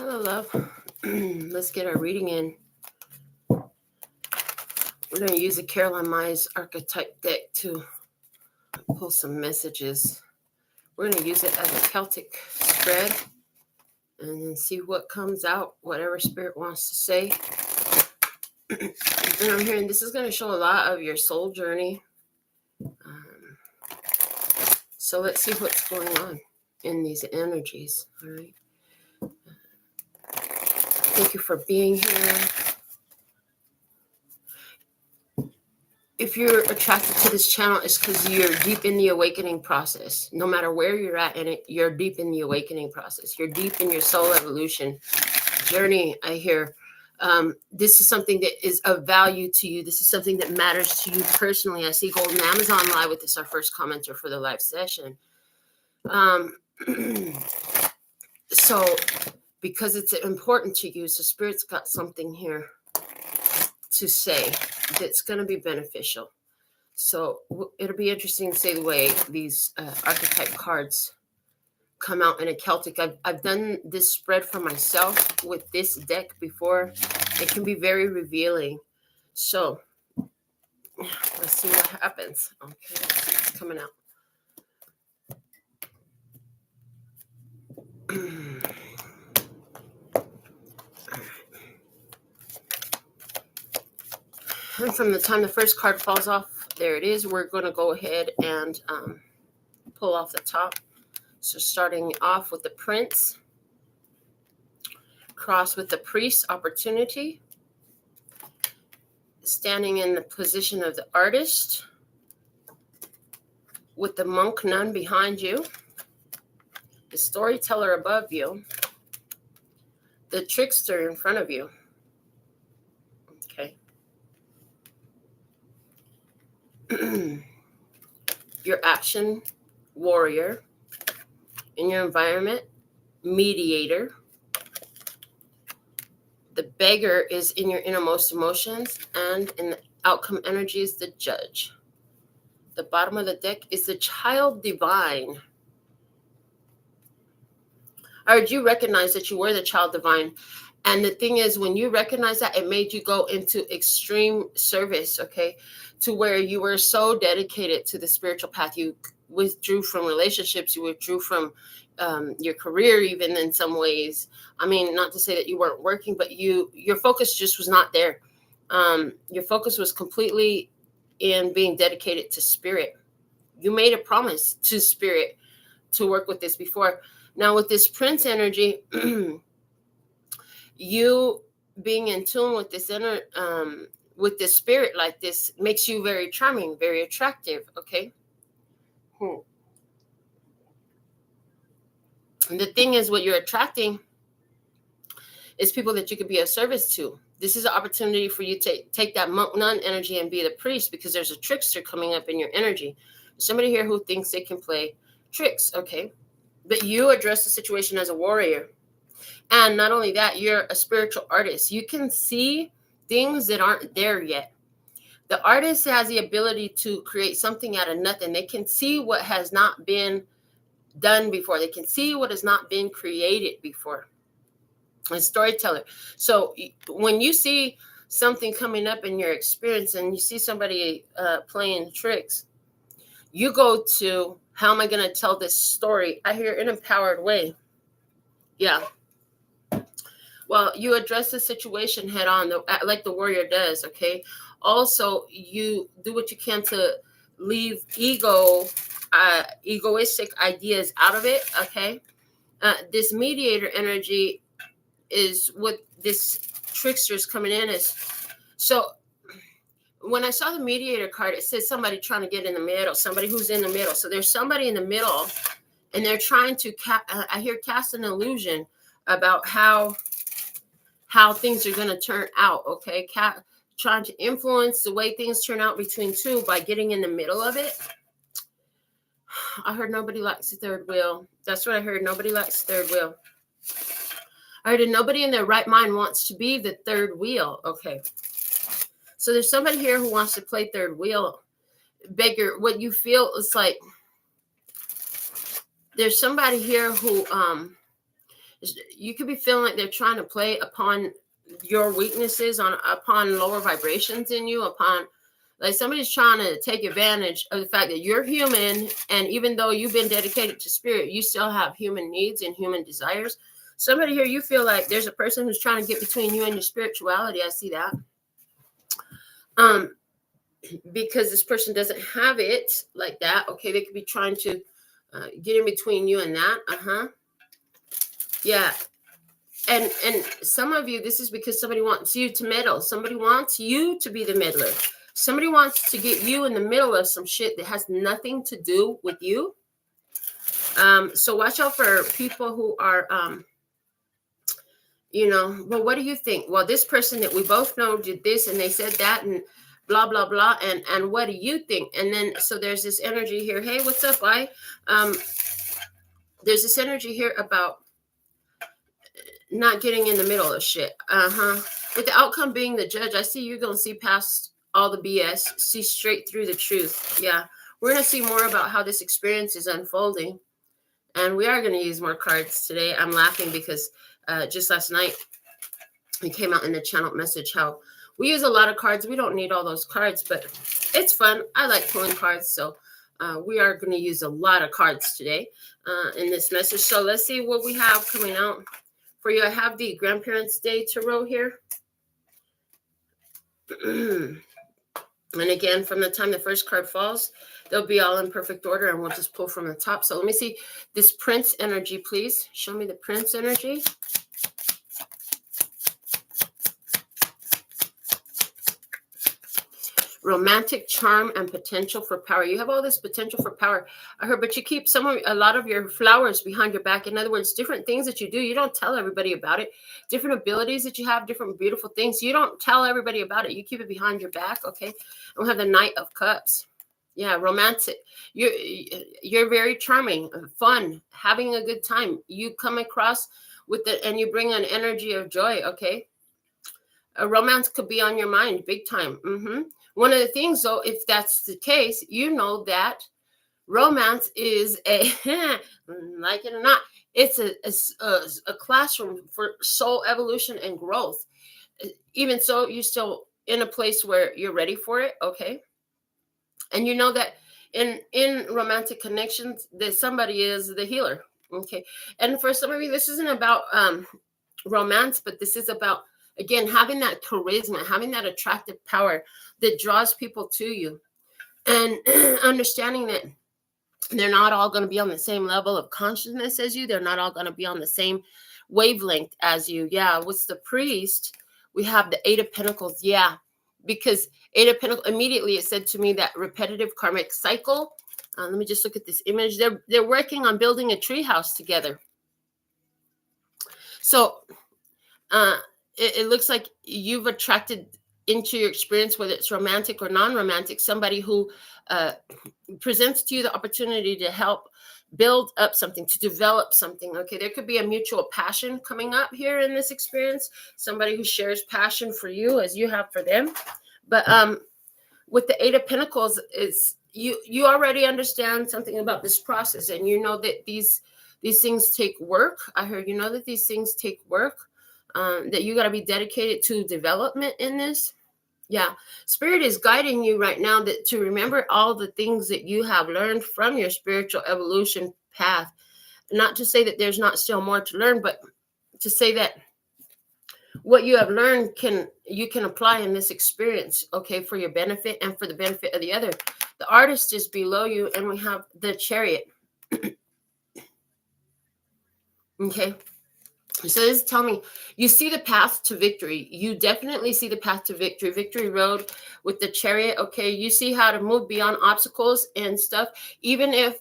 Hello, love. Let's get our reading in. We're going to use a Caroline Myers archetype deck to pull some messages. We're going to use it as a Celtic spread and then see what comes out, whatever spirit wants to say. And I'm hearing this is going to show a lot of your soul journey. So let's see what's going on in these energies. All right. Thank you for being here. If you're attracted to this channel, it's because you're deep in the awakening process. No matter where you're at in it, you're deep in the awakening process. You're deep in your soul evolution journey, I hear. This is something that is of value to you. This is something that matters to you personally. I see Golden Amazon live with this, our first commenter for the live session. So because it's important to you, so Spirit's got something here to say that's going to be beneficial. So it'll be interesting to see the way these archetype cards come out in a Celtic. I've done this spread for myself with this deck before. It can be very revealing. So let's see what happens. Okay, let's see what's coming out. And from the time the first card falls off, there it is. We're going to go ahead and pull off the top. So starting off with the Prince, cross with the Priest, opportunity, standing in the position of the Artist, with the Monk, Nun behind you, the Storyteller above you, the Trickster in front of you. Okay. Your action warrior in your environment, mediator. The Beggar is in your innermost emotions, and in the outcome energy is the Judge. The bottom of the deck is the Child Divine. I heard you recognize that you were the Child Divine. And the thing is, when you recognize that, it made you go into extreme service, okay, to where you were so dedicated to the spiritual path. You withdrew from relationships. You withdrew from your career, even in some ways. I mean, not to say that you weren't working, but your focus just was not there. Your focus was completely in being dedicated to Spirit. You made a promise to Spirit to work with this before. Now, with this Prince energy, you being in tune with this with this spirit like this makes you very charming, very attractive. Okay. And the thing is, what you're attracting is people that you could be of service to. This is an opportunity for you to take that Monk Nun energy and be the Priest, because there's a trickster coming up in your energy. There's somebody here who thinks they can play tricks. Okay. But you address the situation as a warrior. And not only that, you're a spiritual artist. You can see things that aren't there yet. The artist has the ability to create something out of nothing. They can see what has not been done before. They can see what has not been created before. A storyteller. So when you see something coming up in your experience and you see somebody playing tricks, you go to, how am I going to tell this story? I hear an empowered way. Yeah. Well, you address the situation head on, like the warrior does, okay? Also, you do what you can to leave egoistic ideas out of it, okay? This mediator energy is what this trickster is coming in as. So when I saw the mediator card, it says somebody trying to get in the middle, somebody who's in the middle. So there's somebody in the middle, and they're trying to, I hear, cast an illusion about how things are going to turn out, okay? Trying to influence the way things turn out between two by getting in the middle of it. I heard nobody likes the third wheel. That's what I heard. Nobody likes the third wheel. I heard that nobody in their right mind wants to be the third wheel, okay? So there's somebody here who wants to play third wheel. Beggar, what you feel is like there's somebody here who You could be feeling like they're trying to play upon your weaknesses, upon lower vibrations in you, upon like somebody's trying to take advantage of the fact that you're human, and even though you've been dedicated to spirit, you still have human needs and human desires. Somebody here, you feel like there's a person who's trying to get between you and your spirituality. I see that. Because this person doesn't have it like that. Okay, they could be trying to get in between you and that. Yeah. And some of you, this is because somebody wants you to meddle. Somebody wants you to be the meddler. Somebody wants to get you in the middle of some shit that has nothing to do with you. So watch out for people who are, well, what do you think? Well, this person that we both know did this and they said that and blah, blah, blah. And what do you think? And then, so there's this energy here. Hey, what's up? There's this energy here about not getting in the middle of shit. With the outcome being the judge, I see you're going to see past all the BS, see straight through the truth. Yeah. We're going to see more about how this experience is unfolding. And we are going to use more cards today. I'm laughing because just last night, it came out in the channel message how we use a lot of cards. We don't need all those cards, but it's fun. I like pulling cards. So we are going to use a lot of cards today in this message. So let's see what we have coming out for you. I have the Grandparents' Day Tarot here. And again, from the time the first card falls, they'll be all in perfect order, and we'll just pull from the top. So let me see this Prince energy, please. Show me the Prince energy. Romantic charm and potential for power. You have all this potential for power. I heard, but you keep a lot of your flowers behind your back. In other words, different things that you do, you don't tell everybody about it. Different abilities that you have, different beautiful things. You don't tell everybody about it. You keep it behind your back, okay? And we have the Knight of Cups. Yeah, romantic. You're very charming, fun, having a good time. You come across with it, and you bring an energy of joy, okay? A romance could be on your mind, big time. One of the things, though, if that's the case, you know that romance is like it or not, it's a classroom for soul evolution and growth. Even so, you're still in a place where you're ready for it, okay? And you know that in romantic connections, that somebody is the healer, okay? And for some of you, this isn't about romance, but this is about, again, having that charisma, having that attractive power that draws people to you, and understanding that they're not all going to be on the same level of consciousness as you. They're not all going to be on the same wavelength as you. Yeah, with the Priest, we have the Eight of Pentacles. Yeah, because Eight of Pentacles, immediately it said to me that repetitive karmic cycle. Let me just look at this image. They're working on building a tree house together. So it looks like you've attracted into your experience, whether it's romantic or non-romantic, somebody who presents to you the opportunity to help build up something, to develop something. Okay, there could be a mutual passion coming up here in this experience, somebody who shares passion for you as you have for them. But with the Eight of Pentacles, it's you already understand something about this process, and you know that these things take work. I heard you know that these things take work. That you got to be dedicated to development in this. Yeah. Spirit is guiding you right now to remember all the things that you have learned from your spiritual evolution path. Not to say that there's not still more to learn, but to say that what you have learned you can apply in this experience, okay, for your benefit and for the benefit of the other. The Artist is below you, and we have the Chariot. Okay. So this is telling me you see the path to victory. You definitely see the path to victory. Victory road with the Chariot. Okay. You see how to move beyond obstacles and stuff. Even if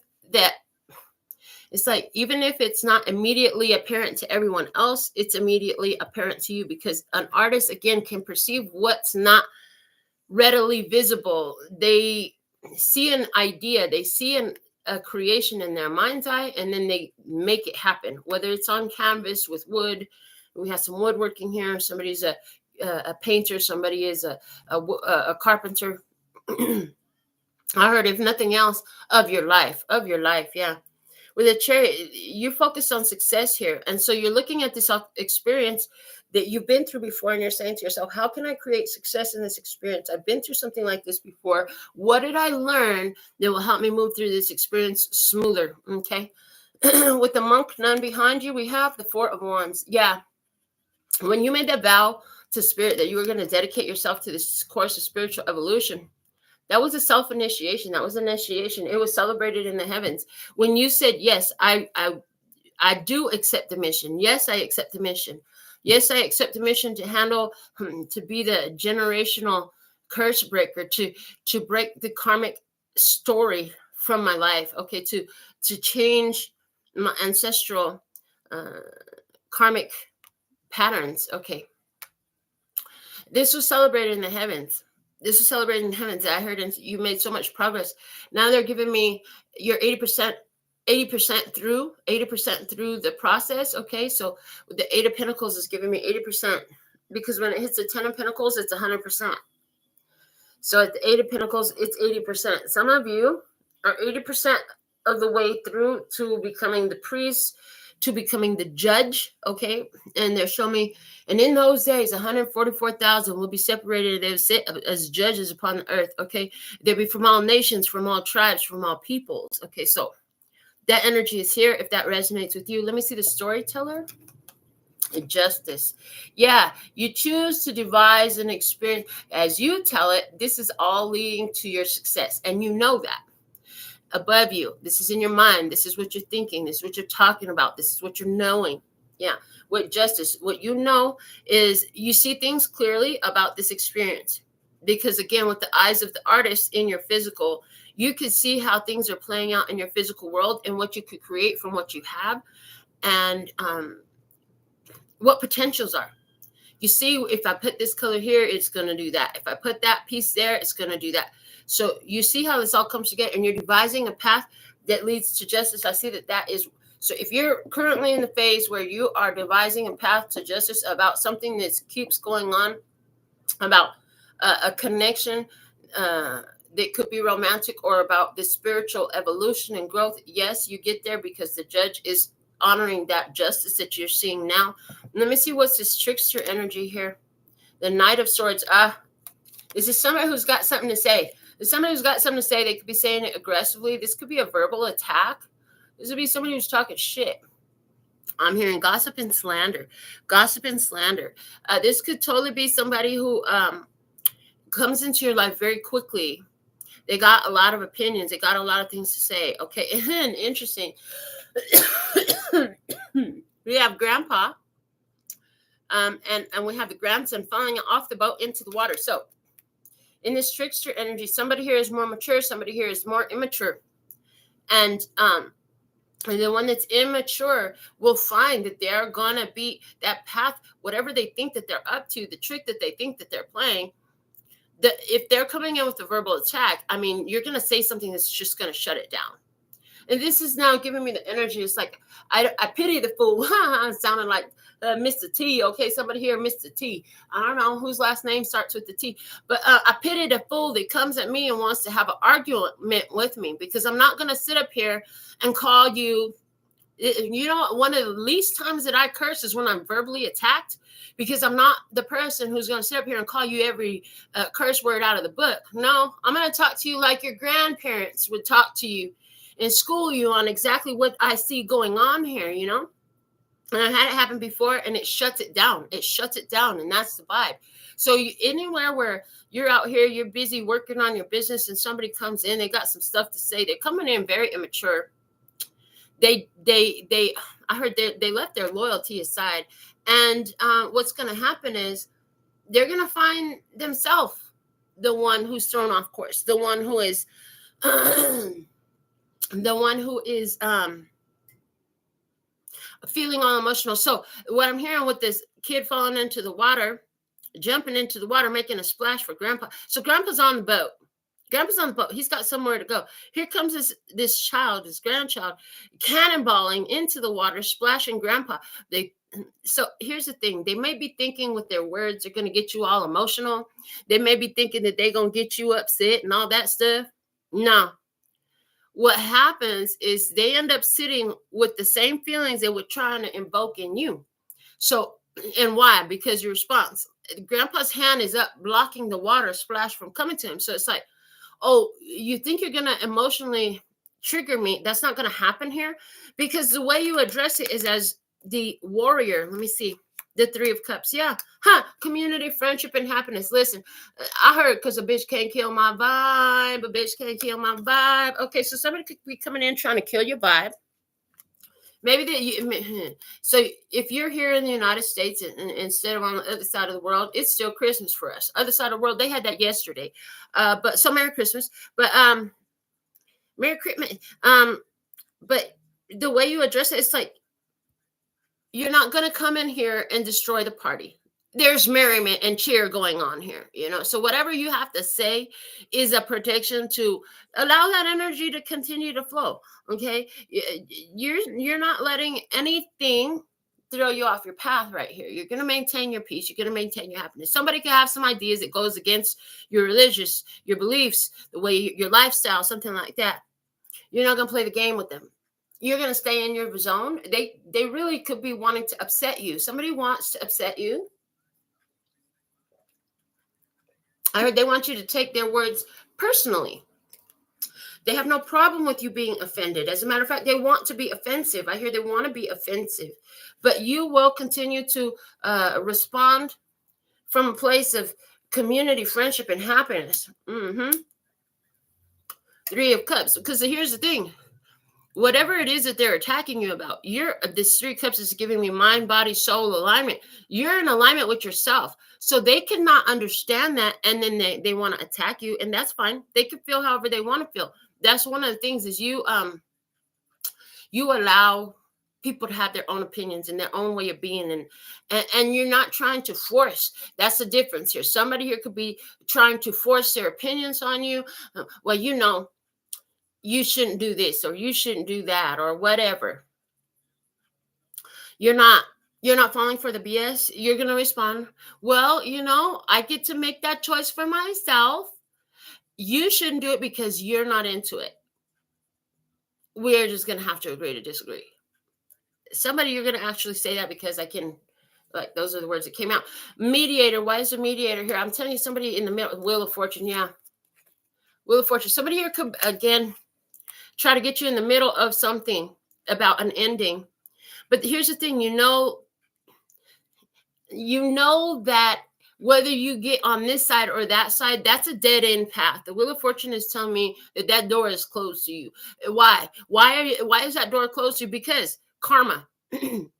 it's not immediately apparent to everyone else, it's immediately apparent to you, because an artist, again, can perceive what's not readily visible. They see an idea. They see a creation in their mind's eye, and then they make it happen, whether it's on canvas with wood. We have some woodworking here. Somebody's a painter. Somebody is a carpenter. I heard, if nothing else, of your life. Yeah. With a chariot, you focus on success here. And so you're looking at this experience that you've been through before, and you're saying to yourself, how can I create success in this experience? I've been through something like this before. What did I learn that will help me move through this experience smoother? Okay. With the monk nun behind you, we have the Four of Wands. Yeah. When you made that vow to spirit that you were going to dedicate yourself to this course of spiritual evolution, that was a self-initiation. That was initiation. It was celebrated in the heavens. When you said, yes, I do accept the mission. Yes, I accept the mission. Yes, I accept the mission to handle, to be the generational curse breaker, to break the karmic story from my life. Okay, to change my ancestral karmic patterns. Okay. This was celebrated in the heavens. This was celebrated in the heavens. I heard, and you made so much progress. Now they're giving me your 80% through the process. Okay. So the Eight of Pentacles is giving me 80%, because when it hits the 10 of Pentacles, it's 100%. So at the Eight of Pentacles, it's 80%. Some of you are 80% of the way through to becoming the priest, to becoming the judge. Okay. And they're showing me, and in those days, 144,000 will be separated. They will sit as judges upon the earth. Okay. They'll be from all nations, from all tribes, from all peoples. Okay. So that energy is here. If that resonates with you, let me see the storyteller. Justice. Yeah. You choose to devise an experience. As you tell it, this is all leading to your success. And you know that. Above you, this is in your mind, this is what you're thinking, this is what you're talking about, this is what you're knowing. Yeah. With justice, what you know is you see things clearly about this experience, because again, with the eyes of the artist in your physical, you can see how things are playing out in your physical world and what you could create from what you have, and what potentials are. You see, if I put this color here, it's going to do that. If I put that piece there, it's going to do that. So you see how this all comes together, and you're devising a path that leads to justice. I see that is. So if you're currently in the phase where you are devising a path to justice about something that keeps going on, about a connection that could be romantic, or about this spiritual evolution and growth, yes, you get there because the judge is honoring that justice that you're seeing now. Let me see what's this trickster energy here. The Knight of Swords. This is somebody who's got something to say. There's somebody who's got something to say. They could be saying it aggressively. This could be a verbal attack. This would be somebody who's talking shit. I'm hearing gossip and slander. Gossip and slander. This could totally be somebody who comes into your life very quickly. They got a lot of opinions. They got a lot of things to say. Okay, and interesting. We have grandpa, and we have the grandson falling off the boat into the water. So in this trickster energy, somebody here is more mature, somebody here is more immature. And the one that's immature will find that they're going to be that path, whatever they think that they're up to, the trick that they think that they're playing. If they're coming in with a verbal attack, I mean, you're going to say something that's just going to shut it down. And this is now giving me the energy. It's like, I pity the fool. Sounding like Mr. T. Okay, somebody here, Mr. T. I don't know whose last name starts with the T. But I pity the fool that comes at me and wants to have an argument with me, because I'm not going to sit up here and call you. You know, one of the least times that I curse is when I'm verbally attacked, because I'm not the person who's going to sit up here and call you every curse word out of the book. No, I'm going to talk to you like your grandparents would talk to you and school you on exactly what I see going on here, you know? And I had it happen before, and it shuts it down. It shuts it down, and that's the vibe. So anywhere where you're out here, you're busy working on your business, and somebody comes in, they got some stuff to say. They're coming in very immature. I heard they left their loyalty aside. And what's going to happen is they're going to find themselves the one who's thrown off course, the one who is feeling all emotional. So what I'm hearing with this kid falling into the water, jumping into the water, making a splash for grandpa. So grandpa's on the boat. Grandpa's on the boat. He's got somewhere to go. Here comes this grandchild, cannonballing into the water, splashing grandpa. So here's the thing. They may be thinking with their words they're going to get you all emotional. They may be thinking that they're going to get you upset and all that stuff. No. what happens is they end up sitting with the same feelings they were trying to invoke in you. So, and why? Because your response, grandpa's hand is up blocking the water splash from coming to him. So it's like, oh, you think you're going to emotionally trigger me? That's not going to happen here, because the way you address it is as the warrior. Let me see. The Three of Cups. Yeah. Community, friendship, and happiness. Listen, I heard because a bitch can't kill my vibe. A bitch can't kill my vibe. Okay, so somebody could be coming in trying to kill your vibe. Maybe that so if you're here in the United States and instead of on the other side of the world, it's still Christmas for us. Other side of the world, they had that yesterday. But so Merry Christmas. But Merry Christmas. But the way you address it, it's like you're not gonna come in here and destroy the party. There's merriment and cheer going on here, so whatever you have to say is a protection to allow that energy to continue to flow. Okay, you're not letting anything throw you off your path right here. You're going to maintain your peace. You're going to maintain your happiness. Somebody can have some ideas that goes against your beliefs, the way your lifestyle, something like that. You're not going to play the game with them. You're going to stay in your zone. They really could be wanting to upset you. Somebody wants to upset you. I heard they want you to take their words personally. They have no problem with you being offended. As a matter of fact, they want to be offensive. I hear they want to be offensive. But you will continue to respond from a place of community, friendship, and happiness. Three of Cups. Because here's the thing. Whatever it is that they're attacking you about, this Three Cups is giving me mind, body, soul alignment. You're in alignment with yourself. So they cannot understand that, and then they want to attack you, and that's fine. They can feel however they want to feel. That's one of the things is you allow people to have their own opinions and their own way of being, and you're not trying to force. That's the difference here. Somebody here could be trying to force their opinions on you. Well, you shouldn't do this or you shouldn't do that or whatever. You're not falling for the BS. You're going to respond, well, I get to make that choice for myself. You shouldn't do it because you're not into it. We're just going to have to agree to disagree. Somebody, you're going to actually say that because those are the words that came out. Mediator. Why is the mediator here? I'm telling you, somebody in the middle, Wheel of Fortune. Yeah. Wheel of Fortune. Somebody here could, again, try to get you in the middle of something about an ending. But here's the thing, you know that whether you get on this side or that side, that's a dead end path. The Wheel of Fortune is telling me that door is closed to you. Why? Why is that door closed to you? Because karma. You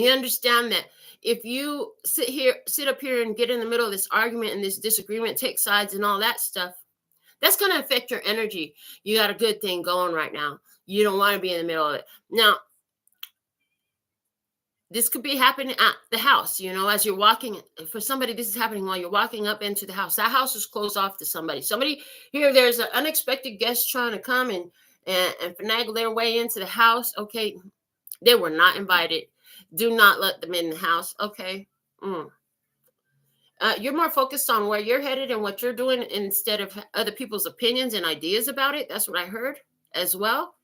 understand that if you sit up here and get in the middle of this argument and this disagreement, take sides and all that stuff, that's going to affect your energy. You got a good thing going right now. You don't want to be in the middle of it. Now, this could be happening at the house, as you're walking. For somebody, this is happening while you're walking up into the house. That house is closed off to somebody. Somebody here, there's an unexpected guest trying to come and finagle their way into the house. Okay, they were not invited. Do not let them in the house. Okay. You're more focused on where you're headed and what you're doing instead of other people's opinions and ideas about it. That's what I heard as well.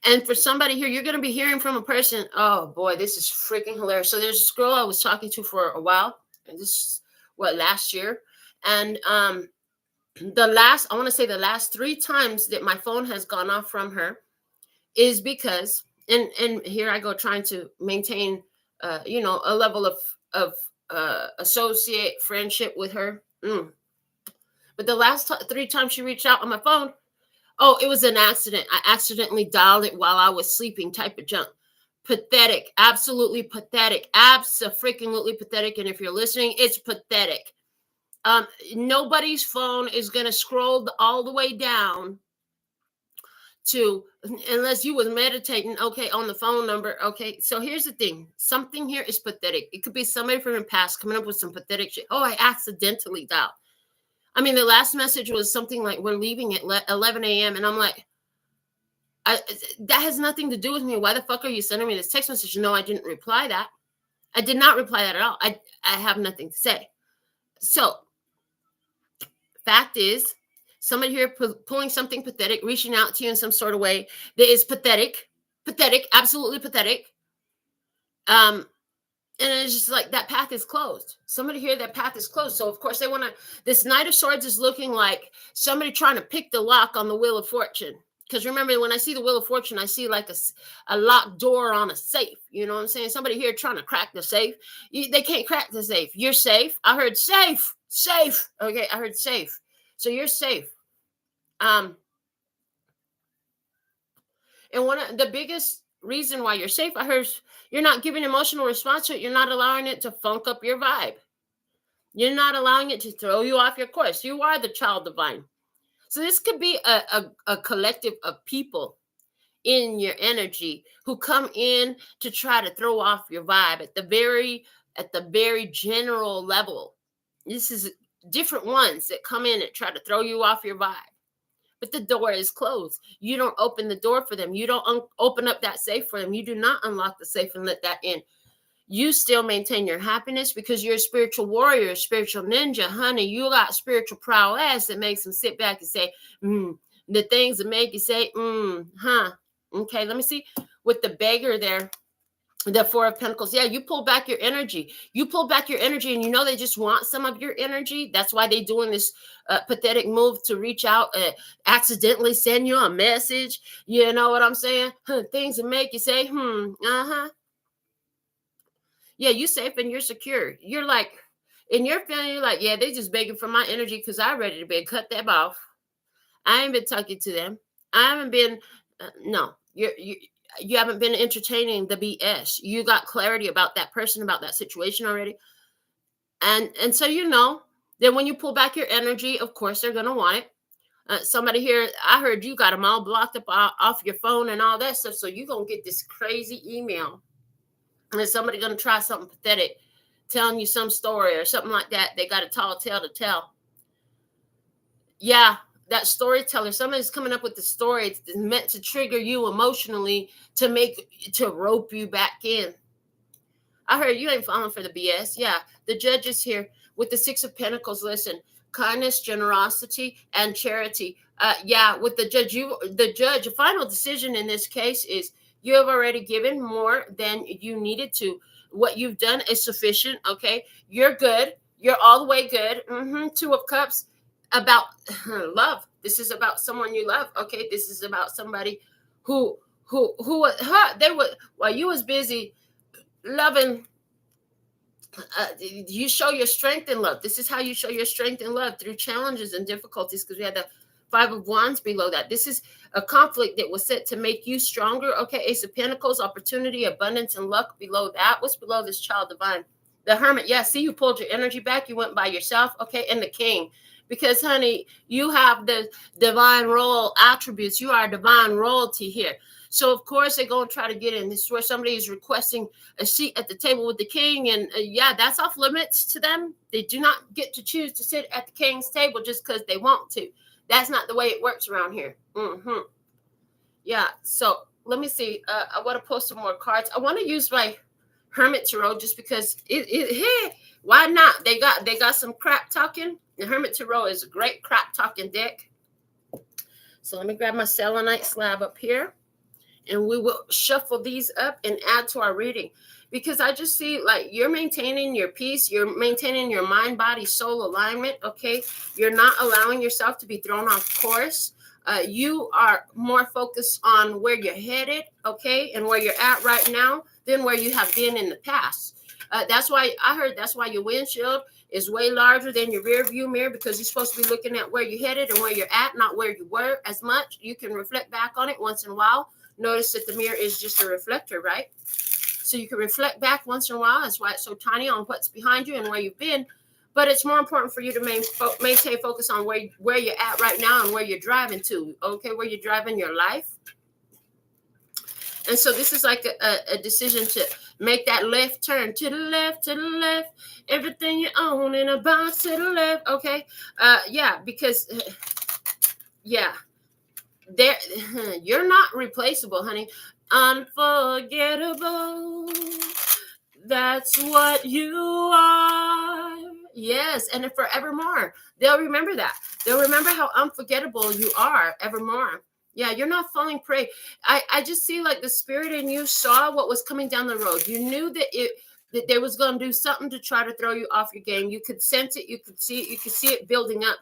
And for somebody here, you're going to be hearing from a person. Oh, boy, this is freaking hilarious. So there's this girl I was talking to for a while. And this is, last year. And the last 3 times that my phone has gone off from her is because, and here I go trying to maintain, a level of associate friendship with her. But the last 3 times she reached out on my phone, oh, it was an accident. I accidentally dialed it while I was sleeping type of junk. Pathetic. Absolutely pathetic. Abso-freaking-lutely pathetic. And if you're listening, it's pathetic. Nobody's phone is going to scroll all the way down to, unless you was meditating, okay, on the phone number. Okay, so here's the thing. Something here is pathetic. It could be somebody from the past coming up with some pathetic shit. Oh, I accidentally dialed. I mean, the last message was something like, we're leaving at 11 a.m. And I'm like, that has nothing to do with me. Why the fuck are you sending me this text message? No, I didn't reply that. I did not reply that at all. I have nothing to say. So, fact is, Somebody here pulling something pathetic, reaching out to you in some sort of way that is pathetic, absolutely pathetic. And it's just like that path is closed. Somebody here, that path is closed. So of course they want to, this Knight of Swords is looking like somebody trying to pick the lock on the Wheel of Fortune. Because remember, when I see the Wheel of Fortune, I see like a locked door on a safe. You know what I'm saying? Somebody here trying to crack the safe. They can't crack the safe. You're safe. I heard safe. Okay, I heard safe. So you're safe. And one of the biggest reason why you're safe, I heard, you're not giving emotional response to it. You're not allowing it to funk up your vibe. You're not allowing it to throw you off your course. You are the child divine. So this could be a collective of people in your energy who come in to try to throw off your vibe at the very general level. This is different ones that come in and try to throw you off your vibe. But the door is closed. You don't open the door for them. You don't open up that safe for them. You do not unlock the safe and let that in. You still maintain your happiness because you're a spiritual warrior, a spiritual ninja. Honey, you got spiritual prowess that makes them sit back and say, the things that make you say, Okay, let me see. With the beggar there, the Four of Pentacles. Yeah, you pull back your energy. You pull back your energy, and you know they just want some of your energy. That's why they're doing this pathetic move to reach out, accidentally send you a message. You know what I'm saying? Things that make you say, Yeah, you safe and you're secure. You're like, in your feeling, you're like, yeah, they just begging for my energy because I'm ready to be cut them off. I ain't been talking to them. I haven't been, no, you haven't been entertaining the BS. You got clarity about that person, about that situation already. And so, you know, then when you pull back your energy, of course, they're going to want it. Somebody here, I heard you got them all blocked up off your phone and all that stuff. So you're going to get this crazy email. And there's somebody going to try something pathetic, telling you some story or something like that. They got a tall tale to tell. Yeah, that storyteller, somebody's coming up with the story. It's meant to trigger you emotionally to rope you back in. I heard you ain't falling for the BS. Yeah, the judge is here with the Six of Pentacles. Listen, kindness, generosity, and charity. Yeah, with the judge, a final decision in this case is you have already given more than you needed to. What you've done is sufficient. Okay, you're good. You're all the way good. Two of Cups. About love. This is about someone you love. Okay, this is about somebody who they were while you was busy loving. You show your strength in love. This is how you show your strength in love, through challenges and difficulties, because we had the Five of Wands below that. This is a conflict that was set to make you stronger. Okay, Ace of Pentacles, opportunity, abundance, and luck below that. What's below this child divine? The Hermit. Yeah, see, you pulled your energy back. You went by yourself. Okay, and the King. Because, honey, you have the divine royal attributes. You are divine royalty here. So, of course, they're going to try to get in. This is where somebody is requesting a seat at the table with the king. And, yeah, that's off limits to them. They do not get to choose to sit at the king's table just because they want to. That's not the way it works around here. Yeah, so let me see. I want to pull some more cards. I want to use my Hermit Tarot just because why not? They got some crap talking. The Hermit Tarot is a great crap talking deck. So let me grab my selenite slab up here, and we will shuffle these up and add to our reading, because I just see like you're maintaining your peace. You're maintaining your mind, body, soul alignment. Okay. You're not allowing yourself to be thrown off course. You are more focused on where you're headed. Okay. And where you're at right now than where you have been in the past. That's why I heard that's why your windshield is way larger than your rear view mirror, because you're supposed to be looking at where you're headed and where you're at, not where you were as much. You can reflect back on it once in a while. Notice that the mirror is just a reflector, right? So you can reflect back once in a while. That's why it's so tiny on what's behind you and where you've been. But it's more important for you to maintain focus on where you're at right now and where you're driving to, okay, where you're driving your life. And so this is like a decision to make that left turn, to the left, everything you own in a box to the left, okay? Yeah, because, yeah, you're not replaceable, honey. Unforgettable, that's what you are. Yes, and forevermore. They'll remember that. They'll remember how unforgettable you are evermore. Yeah, you're not falling prey. I just see like the spirit in you saw what was coming down the road. You knew that they was going to do something to try to throw you off your game. You could sense it. You could see it. You could see it building up.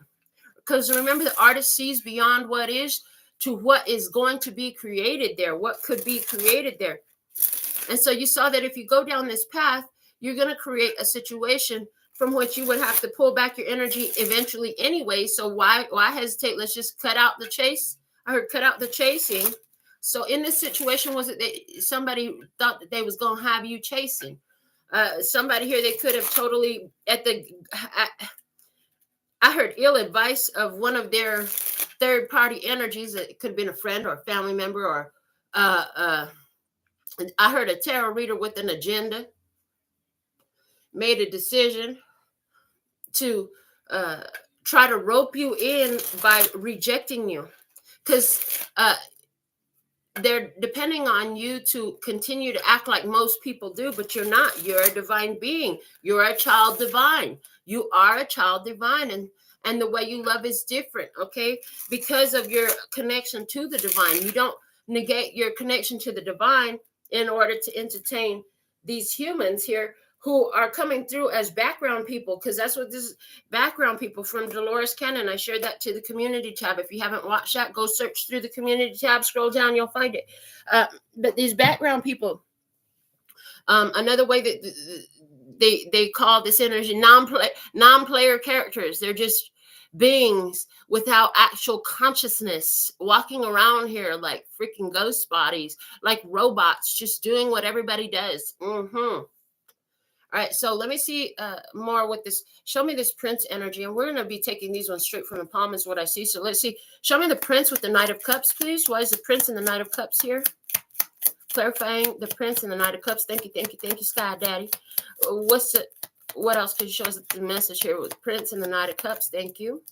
Because remember, the artist sees beyond what is to what is going to be created there, what could be created there. And so you saw that if you go down this path, you're going to create a situation from which you would have to pull back your energy eventually anyway. So why hesitate? Let's just cut out the chase. I heard cut out the chasing. So in this situation, was it that somebody thought that they was going to have you chasing? Somebody here, they could have totally I heard ill advice of one of their third party energies. It could have been a friend or a family member, or I heard a tarot reader with an agenda made a decision to try to rope you in by rejecting you, because they're depending on you to continue to act like most people do, but you're not. You're a divine being. You're a child divine. You are a child divine, and the way you love is different, okay? Because of your connection to the divine. You don't negate your connection to the divine in order to entertain these humans here who are coming through as background people, because that's what this is, background people from Dolores Cannon. I shared that to the community tab. If you haven't watched that, go search through the community tab, scroll down, you'll find it. But these background people, another way that they call this energy non-player characters. They're just beings without actual consciousness, walking around here like freaking ghost bodies, like robots, just doing what everybody does. All right, so let me see more with this. Show me this Prince energy, and we're going to be taking these ones straight from the palm is what I see. So let's see. Show me the Prince with the Knight of Cups, please. Why is the Prince and the Knight of Cups here? Clarifying the Prince and the Knight of Cups. Thank you, Sky Daddy. What else could you show us the message here with Prince and the Knight of Cups? Thank you.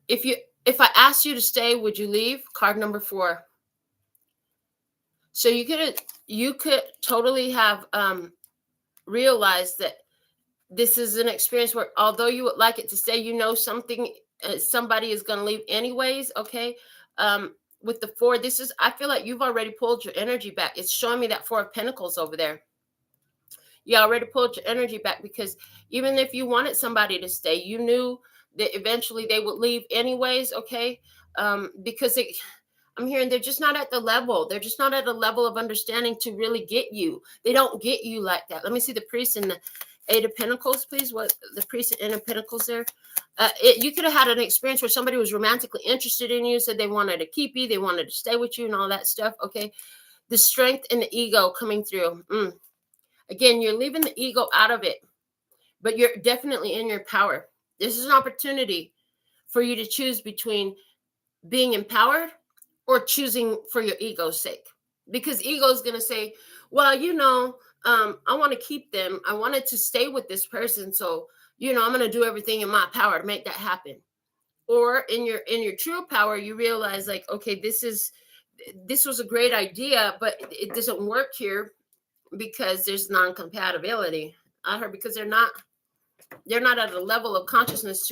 If I asked you to stay, would you leave? Card number 4. So you could totally have realized that this is an experience where, although you would like it to stay, you know somebody is going to leave anyways. Okay. With the 4, I feel like you've already pulled your energy back. It's showing me that 4 of Pentacles over there. You already pulled your energy back, because even if you wanted somebody to stay, you knew that eventually they would leave anyways. Okay. Because I'm hearing they're just not at the level. They're just not at a level of understanding to really get you. They don't get you like that. Let me see the Priest and the 8 of Pentacles, please. What the Priest and 8 of Pentacles there? You could have had an experience where somebody was romantically interested in you, said they wanted to keep you, they wanted to stay with you and all that stuff. Okay. The strength and the ego coming through. Again, you're leaving the ego out of it, but you're definitely in your power. This is an opportunity for you to choose between being empowered or choosing for your ego's sake, because ego is going to say, well, I want to keep them. I wanted to stay with this person. So, I'm going to do everything in my power to make that happen. Or in your true power, you realize like, okay, this was a great idea, but it doesn't work here because there's non-compatibility. I heard because they're not at a level of consciousness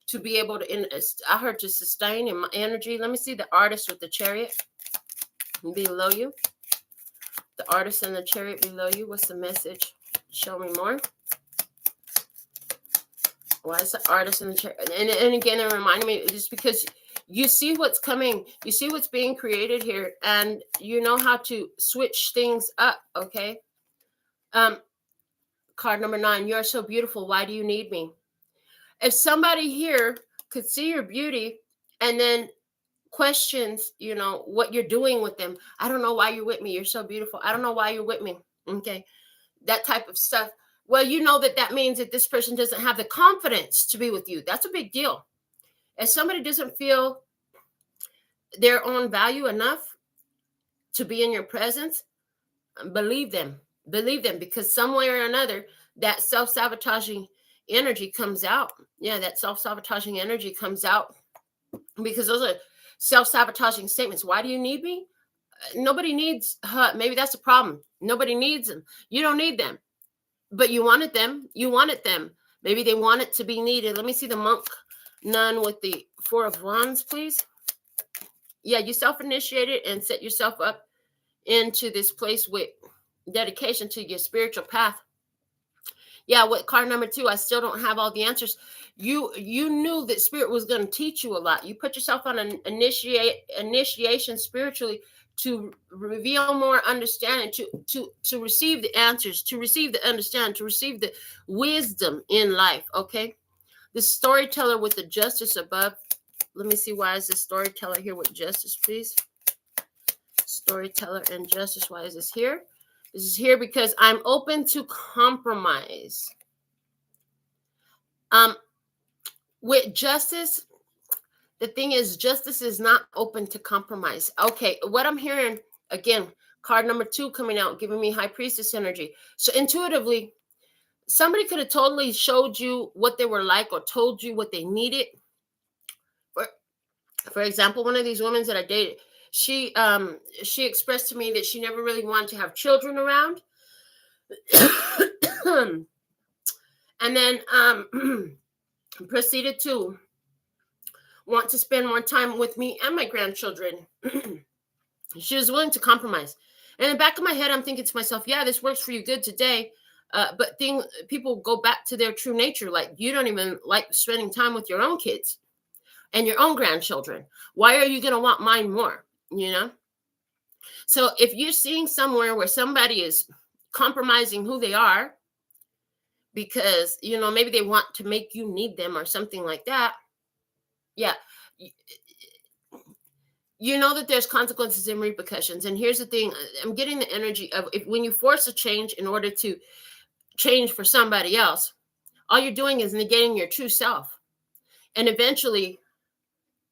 to be able to, I heard, to sustain in my energy. Let me see the Artist with the Chariot below you. The Artist and the Chariot below you. What's the message? Show me more. Why is the Artist and the Chariot? And again, it reminded me, just because you see what's coming, you see what's being created here, and you know how to switch things up, okay? Card number 9, you're so beautiful. Why do you need me? If somebody here could see your beauty and then questions, what you're doing with them. I don't know why you're with me. You're so beautiful. I don't know why you're with me. Okay. That type of stuff. Well, you know that means that this person doesn't have the confidence to be with you. That's a big deal. If somebody doesn't feel their own value enough to be in your presence, believe them, because some way or another, that self-sabotaging energy comes out. Yeah, that self-sabotaging energy comes out, because those are self-sabotaging statements. Why do you need me? Nobody needs her. Maybe that's the problem. Nobody needs them. You don't need them. But you wanted them. You wanted them. Maybe they want it to be needed. Let me see the monk nun with the 4 of Wands, please. Yeah, you self-initiated and set yourself up into this place with dedication to your spiritual path. Yeah, with card number 2, I still don't have all the answers. You knew that spirit was going to teach you a lot. You put yourself on an initiation spiritually to reveal more understanding, to receive the answers, to receive the understanding, to receive the wisdom in life. Okay, the storyteller with the justice above. Let me see, why is this storyteller here with justice, please? Storyteller and justice. Why is this here? This is here because I'm open to compromise. With justice, the thing is, justice is not open to compromise. Okay, what I'm hearing, again, card number 2 coming out, giving me High Priestess energy. So intuitively, somebody could have totally showed you what they were like or told you what they needed. For example, one of these women that I dated, she expressed to me that she never really wanted to have children around. And then proceeded to want to spend more time with me and my grandchildren. She was willing to compromise. And in the back of my head, I'm thinking to myself, yeah, this works for you good today. But people go back to their true nature. Like, you don't even like spending time with your own kids and your own grandchildren. Why are you going to want mine more? You know? So if you're seeing somewhere where somebody is compromising who they are, because, you know, maybe they want to make you need them or something like that. Yeah. You know that there's consequences and repercussions. And here's the thing. I'm getting the energy of, when you force a change in order to change for somebody else, all you're doing is negating your true self. And eventually,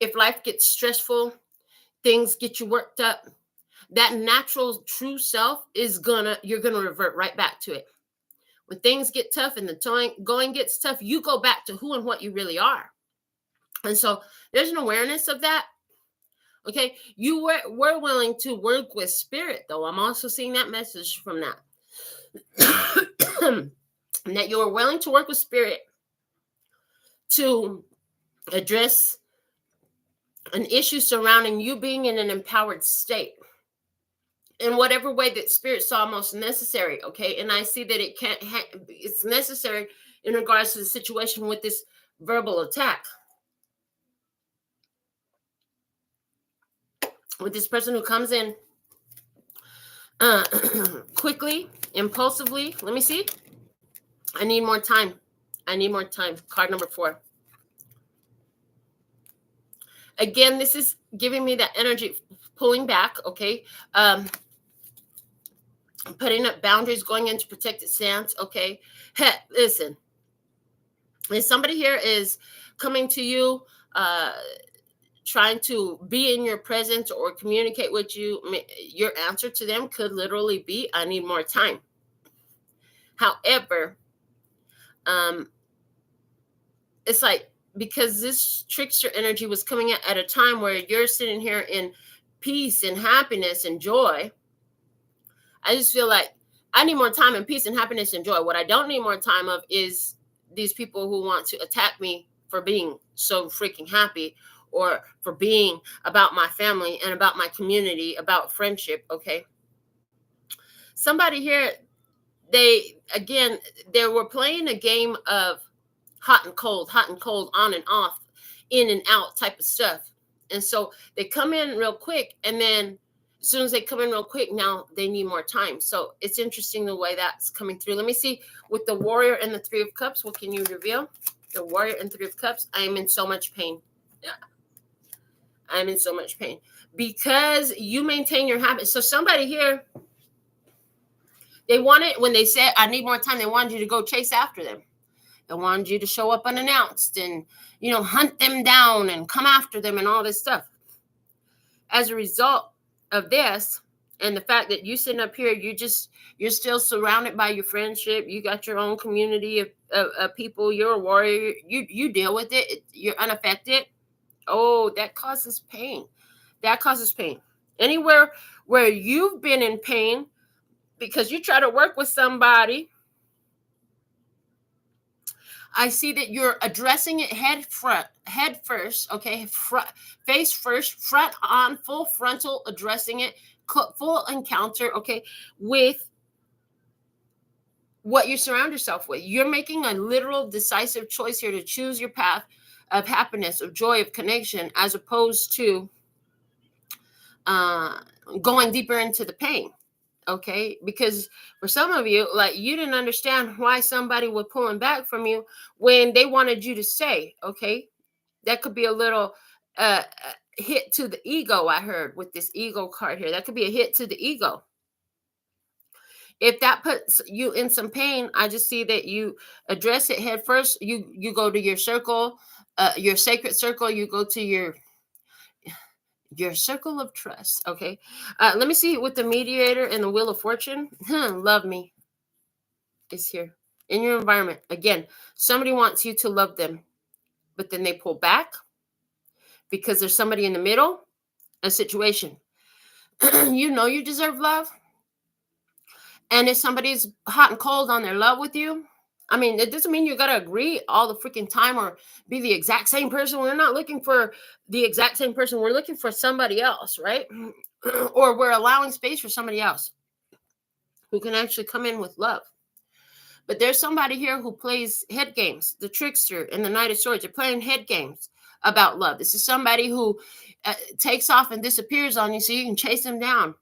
if life gets stressful, things get you worked up, that natural true self you're gonna revert right back to it. When things get tough and the going gets tough, you go back to who and what you really are. And so there's an awareness of that. Okay, you were willing to work with spirit, though. I'm also seeing that message from that. That you were willing to work with spirit to address an issue surrounding you being in an empowered state in whatever way that spirit saw most necessary. Okay, and I see that it's necessary in regards to the situation with this verbal attack, with this person who comes in quickly, impulsively. Let me see. I need more time. Card number 4. Again, this is giving me that energy, pulling back. Okay. Putting up boundaries, going into protected stance. Okay. Listen, if somebody here is coming to you, trying to be in your presence or communicate with you, your answer to them could literally be, I need more time. However, it's like, because this trickster energy was coming at a time where you're sitting here in peace and happiness and joy, I just feel like I need more time and peace and happiness and joy. What I don't need more time of is these people who want to attack me for being so freaking happy, or for being about my family and about my community, about friendship. Okay. Somebody here, they were playing a game of hot and cold, on and off, in and out type of stuff. And so they come in real quick, and then as soon as they come in real quick, now they need more time. So it's interesting the way that's coming through. Let me see, with the Warrior and the 3 of Cups, what can you reveal? The Warrior and 3 of Cups. I am in so much pain. Yeah. I'm in so much pain because you maintain your habit. So somebody here, they wanted, when they said, I need more time, they wanted you to go chase after them. They wanted you to show up unannounced and, you know, hunt them down and come after them and all this stuff. As a result of this, and the fact that you sitting up here, you're still surrounded by your friendship. You got your own community of people. You're a warrior. You deal with it. You're unaffected. Oh, that causes pain. That causes pain. Anywhere where you've been in pain because you try to work with somebody I see that you're addressing it head first, okay? Face first, front on, full frontal, addressing it, full encounter, okay, with what you surround yourself with. You're making a literal decisive choice here to choose your path of happiness, of joy, of connection, as opposed to going deeper into the pain. Okay, because for some of you, like, you didn't understand why somebody was pulling back from you when they wanted you to stay. Okay, that could be a little hit to the ego. I heard with this ego card here, that could be a hit to the ego. If that puts you in some pain, I just see that you address it head first. You go to your circle, your sacred circle. You go to your circle of trust. Okay, let me see with the mediator and the wheel of fortune. Love me is here in your environment. Again, somebody wants you to love them, but then they pull back because there's somebody in the middle, a situation. You know you deserve love, and if somebody's hot and cold on their love with you, I mean, it doesn't mean you got to agree all the freaking time or be the exact same person. We're not looking for the exact same person. We're looking for somebody else, right? Or we're allowing space for somebody else who can actually come in with love. But there's somebody here who plays head games, the trickster and the Knight of Swords. They're playing head games about love. This is somebody who takes off and disappears on you so you can chase them down.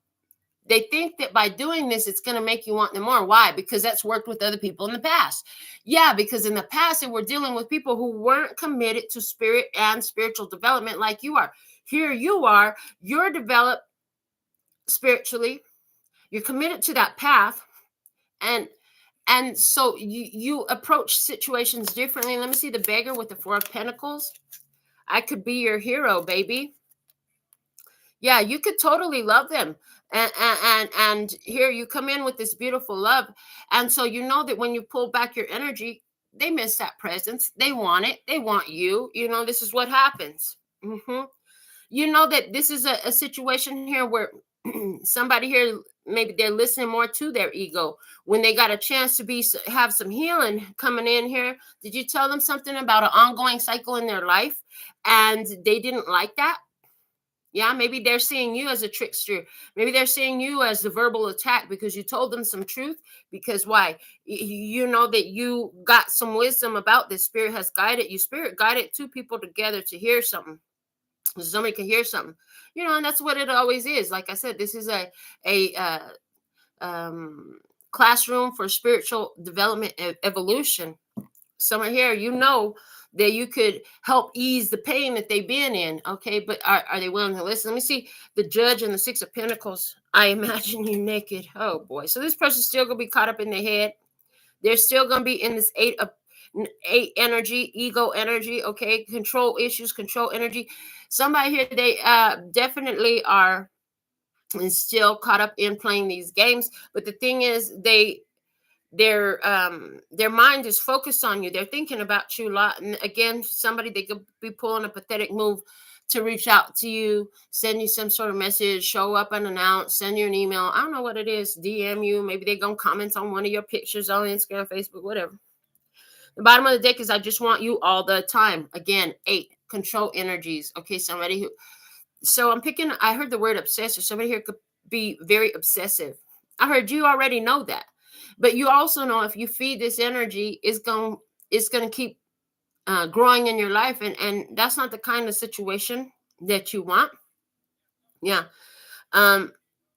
They think that by doing this, it's going to make you want them more. Why? Because that's worked with other people in the past. Yeah, because in the past, they were dealing with people who weren't committed to spirit and spiritual development like you are. Here you are. You're developed spiritually. You're committed to that path. And so you approach situations differently. Let me see the beggar with the Four of Pentacles. I could be your hero, baby. Yeah, you could totally love them. And here you come in with this beautiful love. And so you know that when you pull back your energy, they miss that presence. They want it. They want you. You know, this is what happens. You know that this is a situation here where somebody here, maybe they're listening more to their ego when they got a chance to have some healing coming in here. Did you tell them something about an ongoing cycle in their life and they didn't like that? Yeah, maybe they're seeing you as a trickster. Maybe they're seeing you as the verbal attack because you told them some truth. Because why? You know that you got some wisdom about this. Spirit has guided you. Spirit guided two people together to hear something. So somebody can hear something, you know, and that's what it always is. Like I said, this is a classroom for spiritual development and evolution. Someone here, you know, that you could help ease the pain that they've been in. Okay, but are they willing to listen? Let me see the Judge and the Six of Pentacles. I imagine you naked. Oh boy. So this person's still gonna be caught up in their head. They're still gonna be in this eight energy, ego energy. Okay, control issues, control energy. Somebody here, they definitely are still caught up in playing these games. But the thing is, their mind is focused on you. They're thinking about you a lot. And again, somebody, they could be pulling a pathetic move to reach out to you, send you some sort of message, show up unannounced, send you an email. I don't know what it is, DM you. Maybe they're gonna comment on one of your pictures on Instagram, Facebook, whatever. The bottom of the deck is I just want you all the time. Again, 8 control energies. Okay, somebody who, so I'm picking, I heard the word obsessive. Somebody here could be very obsessive. I heard you already know that. But you also know if you feed this energy, it's going to keep growing in your life. And that's not the kind of situation that you want. Yeah.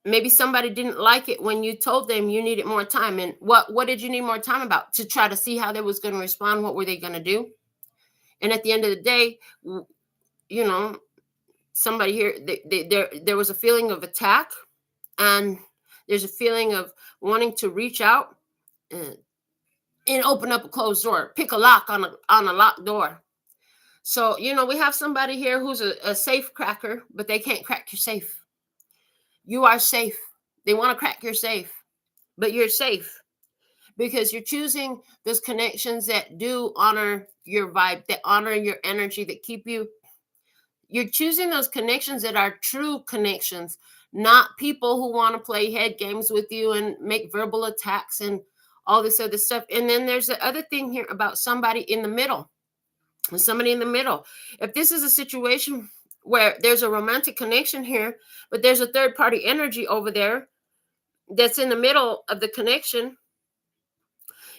Maybe somebody didn't like it when you told them you needed more time. And what did you need more time about? To try to see how they was going to respond. What were they going to do? And at the end of the day, you know, somebody here, there was a feeling of attack, and there's a feeling of wanting to reach out and open up a closed door, pick a lock on a locked door. So, you know, we have somebody here who's a safe cracker, but they can't crack your safe. You are safe. They want to crack your safe, but you're safe because you're choosing those connections that do honor your vibe, that honor your energy, that keep you. You're choosing those connections that are true connections, not people who want to play head games with you and make verbal attacks and all this other stuff. And then there's the other thing here about somebody in the middle. Somebody in the middle. If this is a situation where there's a romantic connection here, but there's a third party energy over there that's in the middle of the connection,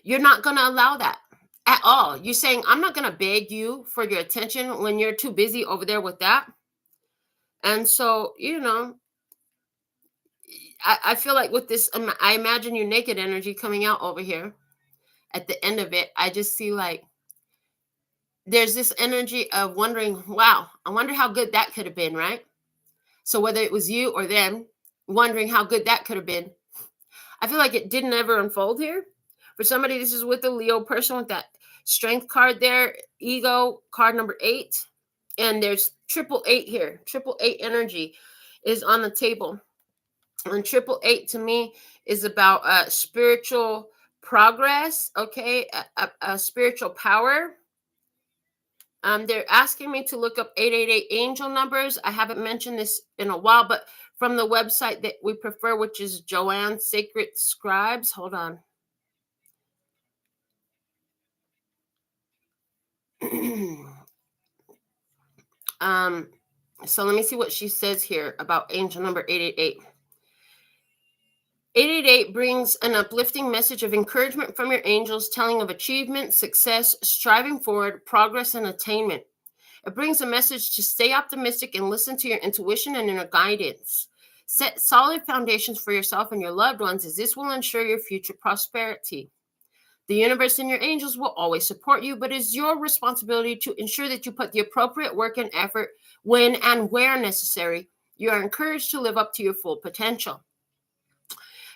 you're not going to allow that at all. You're saying, I'm not going to beg you for your attention when you're too busy over there with that. And so, I feel like with this, I imagine your naked energy coming out over here at the end of it. I just see like there's this energy of wondering, wow, I wonder how good that could have been, right? So whether it was you or them, wondering how good that could have been. I feel like it didn't ever unfold here. For somebody, this is with a Leo person with that strength card there, ego card number 8. And there's 888 here. 888 energy is on the table. And 888 to me is about spiritual progress, okay? A spiritual power. They're asking me to look up 888 angel numbers. I haven't mentioned this in a while, but from the website that we prefer, which is Joanne Sacred Scribes. Hold on. So let me see what she says here about angel number 888. 888 brings an uplifting message of encouragement from your angels, telling of achievement, success, striving forward, progress, and attainment. It brings a message to stay optimistic and listen to your intuition and inner guidance. Set solid foundations for yourself and your loved ones, as this will ensure your future prosperity. The universe and your angels will always support you, but it's your responsibility to ensure that you put the appropriate work and effort when and where necessary. You are encouraged to live up to your full potential.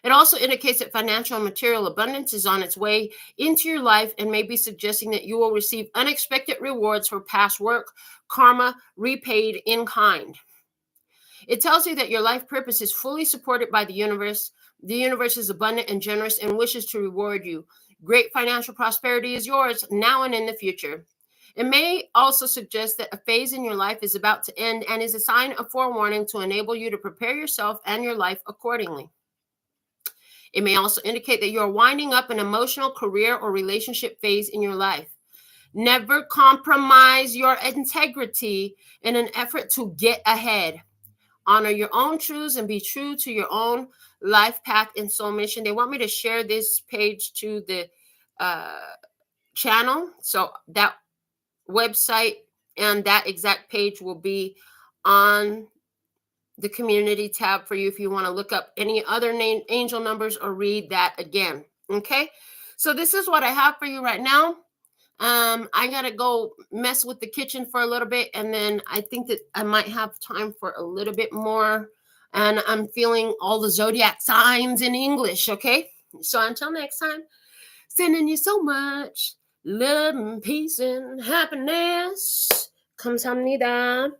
It also indicates that financial and material abundance is on its way into your life and may be suggesting that you will receive unexpected rewards for past work, karma, repaid in kind. It tells you that your life purpose is fully supported by the universe. The universe is abundant and generous and wishes to reward you. Great financial prosperity is yours now and in the future. It may also suggest that a phase in your life is about to end and is a sign of forewarning to enable you to prepare yourself and your life accordingly. It may also indicate that you're winding up an emotional, career, or relationship phase in your life. Never compromise your integrity in an effort to get ahead. Honor your own truths and be true to your own life path and soul mission. They want me to share this page to the channel. So that website and that exact page will be on the community tab for you if you want to look up any other angel numbers or read that again. Okay, so this is what I have for you right now. I gotta go mess with the kitchen for a little bit, and then I think that I might have time for a little bit more, and I'm feeling all the zodiac signs in English. Okay, so until next time, sending you so much love and peace and happiness. Kamsahamnida.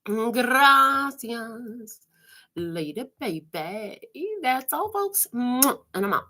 Gracias. Later, baby. That's all, folks. And I'm out.